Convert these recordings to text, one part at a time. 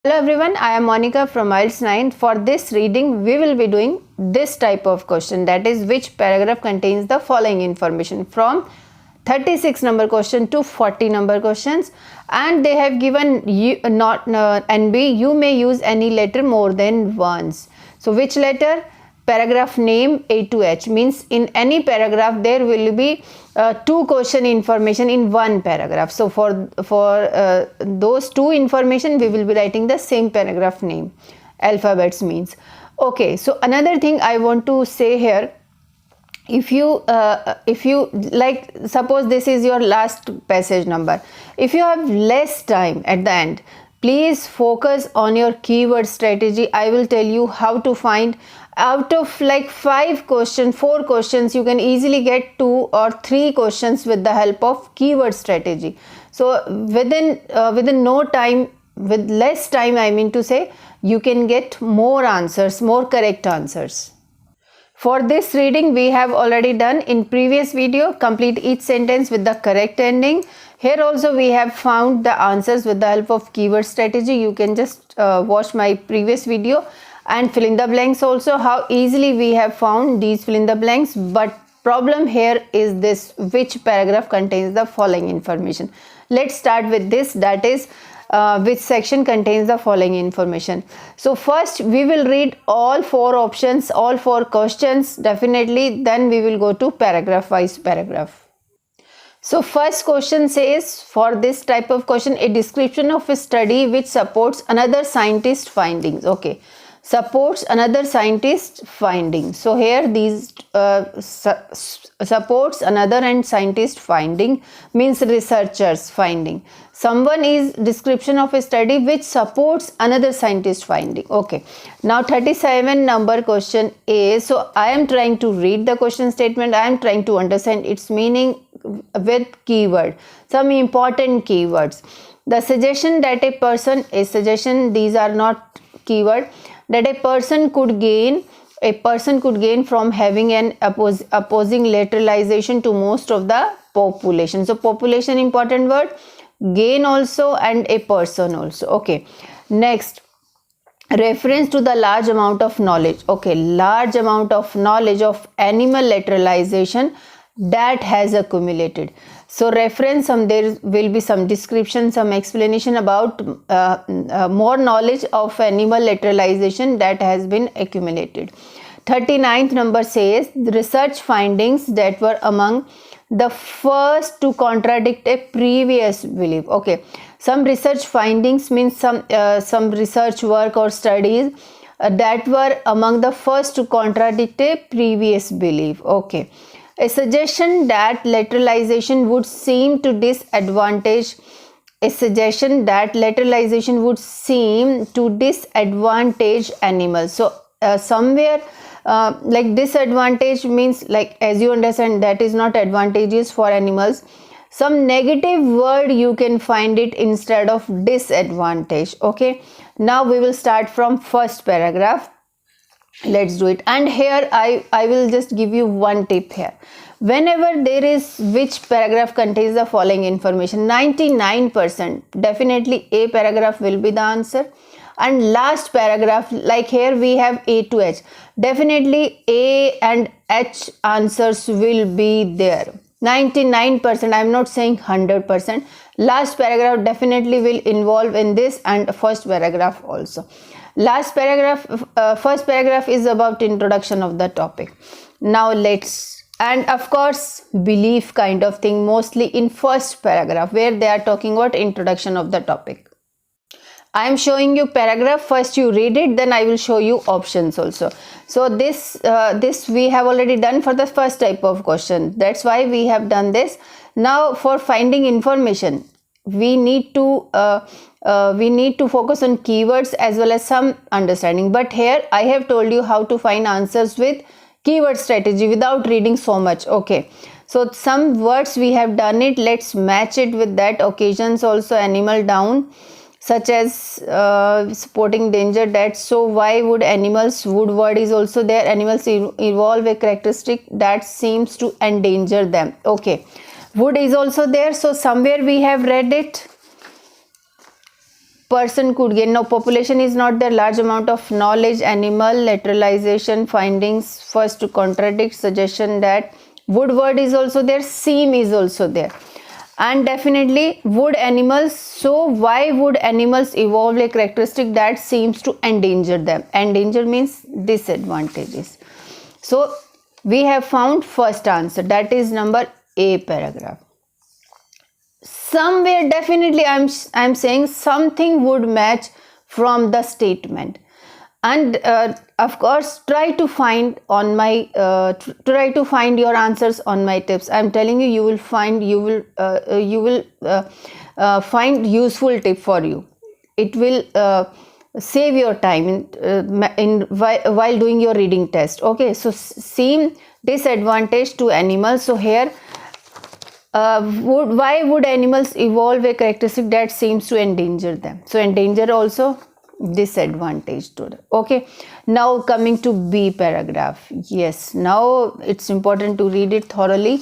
Hello everyone, I am Monica from IELTS 9. For this reading, we will be doing this type of question, that is, which paragraph contains the following information, from 36 number question to 40 number questions, and they have given you NB, you may use any letter more than once. So which letter? Paragraph name A to H, means in any paragraph there will be two question information in one paragraph. So for those two information we will be writing the same paragraph name. Alphabets means. Okay, so another thing I want to say here, if you like, suppose this is your last passage number, if you have less time at the end, please focus on your keyword strategy. I will tell you how to find, out of like 4 questions, you can easily get 2 or 3 questions with the help of keyword strategy. So within no time, with less time, I mean to say, you can get more answers, more correct answers. For this reading, we have already done in previous video, complete each sentence with the correct ending. Here also we have found the answers with the help of keyword strategy. You can just watch my previous video and fill in the blanks also, how easily we have found these fill in the blanks. But problem here is this, which paragraph contains the following information. Let's start with this, that is, which section contains the following information. So first we will read all 4 options, all 4 questions definitely, then we will go to paragraph wise paragraph. So first question says, for this type of question, a description of a study which supports another scientist findings. Okay, supports another scientist finding. So here these supports another and scientist finding means researchers finding. Someone is description of a study which supports another scientist finding. Okay, now 37 number question A. So I am trying to read the question statement, I am trying to understand its meaning with keyword, some important keywords. The suggestion that a person, a suggestion, these are not keyword, that a person could gain from having an opposing lateralization to most of the population. So population, important word, gain also, and a person also. Okay, next, reference to the large amount of knowledge. Okay, large amount of knowledge of animal lateralization that has accumulated. So reference, there will be some description, some explanation about more knowledge of animal lateralization that has been accumulated. 39th number says, research findings that were among the first to contradict a previous belief. Okay, some research findings means some research work or studies that were among the first to contradict a previous belief. Okay, a suggestion that lateralization would seem to disadvantage, a suggestion that lateralization would seem to disadvantage animals. So somewhere like disadvantage means, like, as you understand, that is not advantageous for animals. Some negative word you can find it instead of disadvantage. Okay, now we will start from first paragraph. Let's do it. And here I will just give you one tip here. Whenever there is which paragraph contains the following information, 99% definitely A paragraph will be the answer. And last paragraph, like here we have A to H, definitely A and H answers will be there. 99%, I am not saying 100%. Last paragraph definitely will involve in this, and first paragraph also. Last paragraph, first paragraph is about introduction of the topic. Now let's, and of course belief kind of thing, mostly in first paragraph where they are talking about introduction of the topic. I am showing you paragraph, first you read it, then I will show you options also. So this we have already done for the first type of question, that's why we have done this. Now for finding information, we need to focus on keywords as well as some understanding. But here I have told you how to find answers with keyword strategy without reading so much. Okay, so some words we have done it, let's match it with that. Occasions also, animal down, such as supporting danger, that, so why would animals, would word is also there, animals evolve a characteristic that seems to endanger them. Okay, would is also there, so somewhere we have read it. person could gain. Now population is not there, large amount of knowledge, animal lateralization findings first to contradict suggestion that wood word is also there, seem is also there, and definitely wood animals. So why would animals evolve a characteristic that seems to endanger them? Endanger means disadvantages. So we have found first answer, that is number A paragraph. Somewhere definitely I'm saying something would match from the statement, and of course try to find on my try to find your answers on my tips. I'm telling you, you will find find useful tip for you. It will save your time while doing your reading test. Okay, so seem disadvantage to animals. So here why would animals evolve a characteristic that seems to endanger them? So endanger also disadvantage to them. Okay, now coming to B paragraph. Yes, now it's important to read it thoroughly,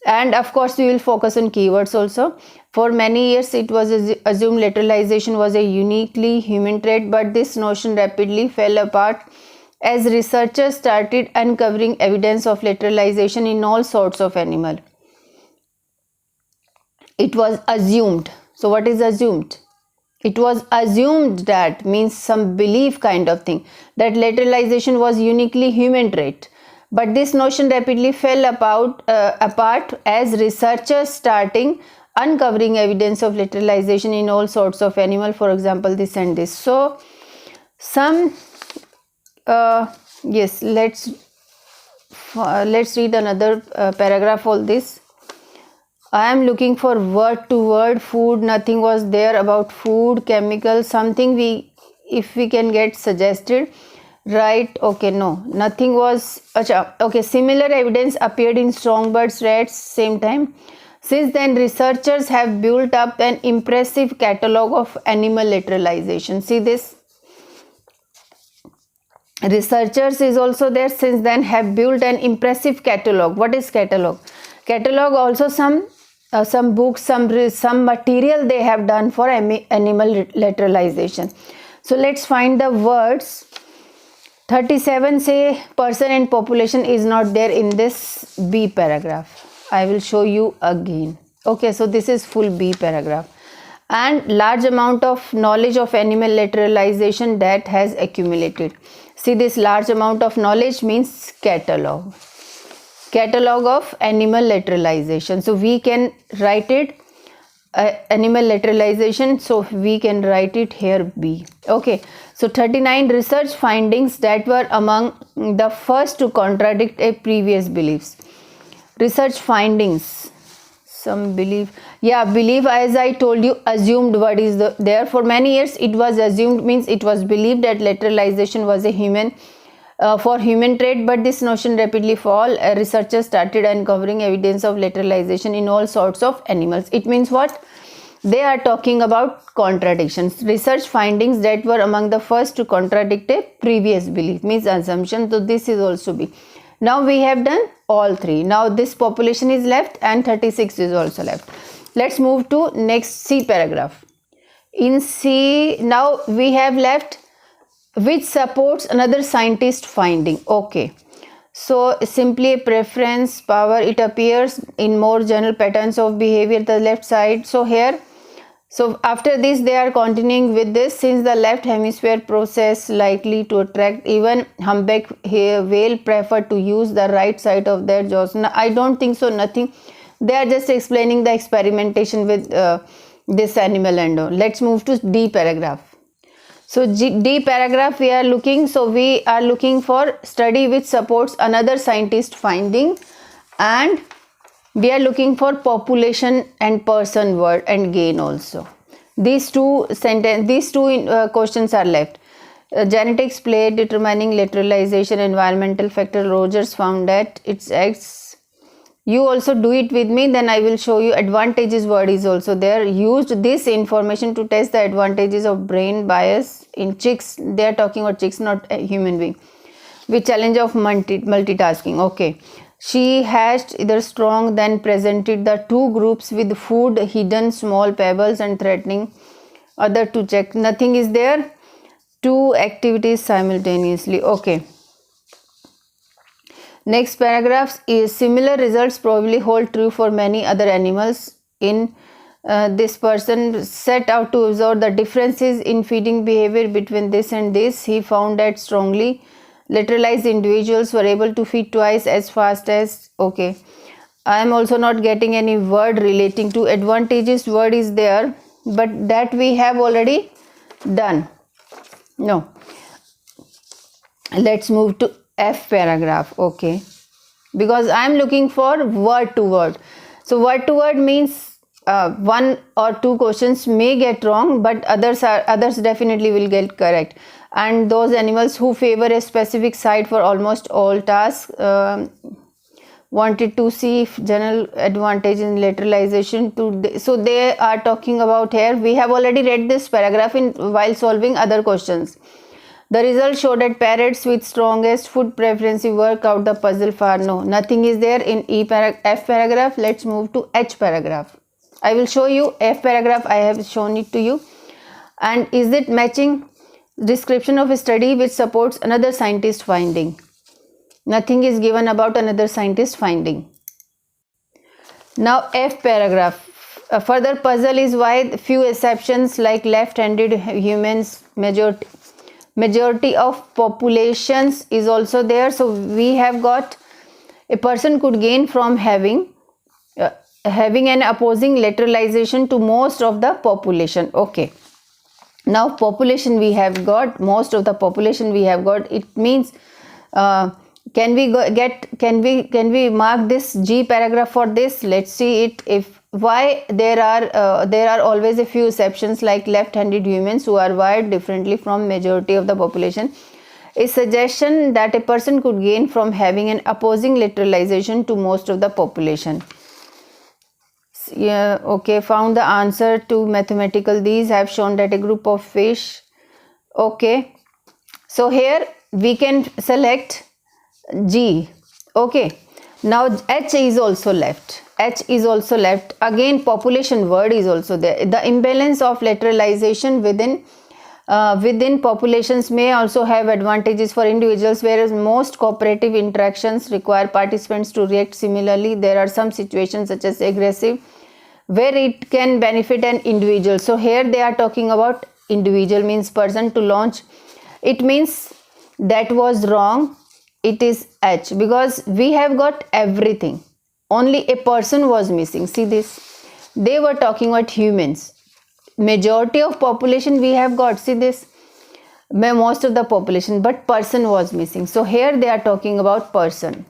and of course we will focus on keywords also. For many years it was assumed lateralization was a uniquely human trait, but this notion rapidly fell apart as researchers started uncovering evidence of lateralization in all sorts of animals. It was assumed. So what is assumed? It was assumed, that means some belief kind of thing, that lateralization was uniquely human trait. But this notion rapidly fell apart as researchers starting uncovering evidence of lateralization in all sorts of animal. For example, this and this. So some yes, let's read another paragraph. All this. I am looking for word to word. Food, nothing was there about food. Chemical, something if we can get suggested, right? Okay, no, nothing was. Okay, similar evidence appeared in songbirds, rats, same time. Since then, researchers have built up an impressive catalogue of animal lateralization. See this? Researchers is also there. Since then, have built an impressive catalogue. What is catalogue? Catalogue also some books, some material they have done for animal lateralization. So let's find the words. 37 say person and population is not there in this B paragraph. I will show you again. Okay, so this is full B paragraph. And large amount of knowledge of animal lateralization that has accumulated. See, this large amount of knowledge means catalogue of animal lateralization. So we can write it animal lateralization, so we can write it here B. Okay, so 39 research findings that were among the first to contradict a previous beliefs. Research findings, some belief, yeah, belief, as I told you, assumed word is there. For many years it was assumed, means it was believed that lateralization was a human trait, but this notion rapidly fell. Researchers started uncovering evidence of lateralization in all sorts of animals. It means what? They are talking about contradictions. Research findings that were among the first to contradict a previous belief, means assumption. So this is also B. Now we have done all three. Now this population is left and 36 is also left. Let's move to next C paragraph. In C, now we have left which supports another scientist finding. Okay, so simply a preference power, it appears in more general patterns of behavior, the left side. So here, so after this they are continuing with this. Since the left hemisphere process likely to attract, even humpback whale prefer to use the right side of their jaws. Now, I don't think so, nothing. They are just explaining the experimentation with this animal and all. Let's move to D paragraph. So D paragraph we are looking. So we are looking for study which supports another scientist finding, and we are looking for population and person word and gain also. These two questions are left. Genetics play determining lateralization, environmental factor. Rogers found that its acts. You also do it with me, then I will show you. Advantages word is also there. Used this information to test the advantages of brain bias in chicks. They are talking about chicks, not a human being. With challenge of multitasking. Okay. She hatched either strong, then presented the two groups with food, hidden small pebbles and threatening other to check. Nothing is there. 2 activities simultaneously. Okay. Next paragraph is similar results probably hold true for many other animals. In this person set out to observe the differences in feeding behavior between this and this. He found that strongly lateralized individuals were able to feed twice as fast as. Okay, I am also not getting any word relating to advantages. Word is there, but that we have already done. No. Let's move to F paragraph. Okay, because I am looking for word to word. So word to word means 1 or 2 questions may get wrong, but others definitely will get correct. And those animals who favor a specific site for almost all tasks wanted to see if general advantage in lateralization so they are talking about here. We have already read this paragraph while solving other questions. The results show that parrots with strongest food preference work out the puzzle far. No, nothing is there in F paragraph. Let's move to H paragraph. I will show you F paragraph. I have shown it to you. And is it matching description of a study which supports another scientist finding? Nothing is given about another scientist finding. Now F paragraph. A further puzzle is why few exceptions like left-handed humans, majority of populations is also there. So we have got a person could gain from having an opposing lateralization to most of the population. Okay, now population we have got, most of the population we have got. It means can we mark this G paragraph for this? Let's see it. If why there are always a few exceptions like left-handed humans who are wired differently from majority of the population. A suggestion that a person could gain from having an opposing lateralization to most of the population. Yeah, okay, found the answer to mathematical. These have shown that a group of fish. Okay, so here we can select G. Okay, now H is also left. H is also left. Again, population word is also there. The imbalance of lateralization within populations may also have advantages for individuals, whereas most cooperative interactions require participants to react similarly. There are some situations such as aggressive where it can benefit an individual. So here they are talking about individual, means person to launch. It means that was wrong. It is H because we have got everything. Only a person was missing. See this. They were talking about humans. Majority of population we have got. See this. Most of the population, but person was missing. So here they are talking about person.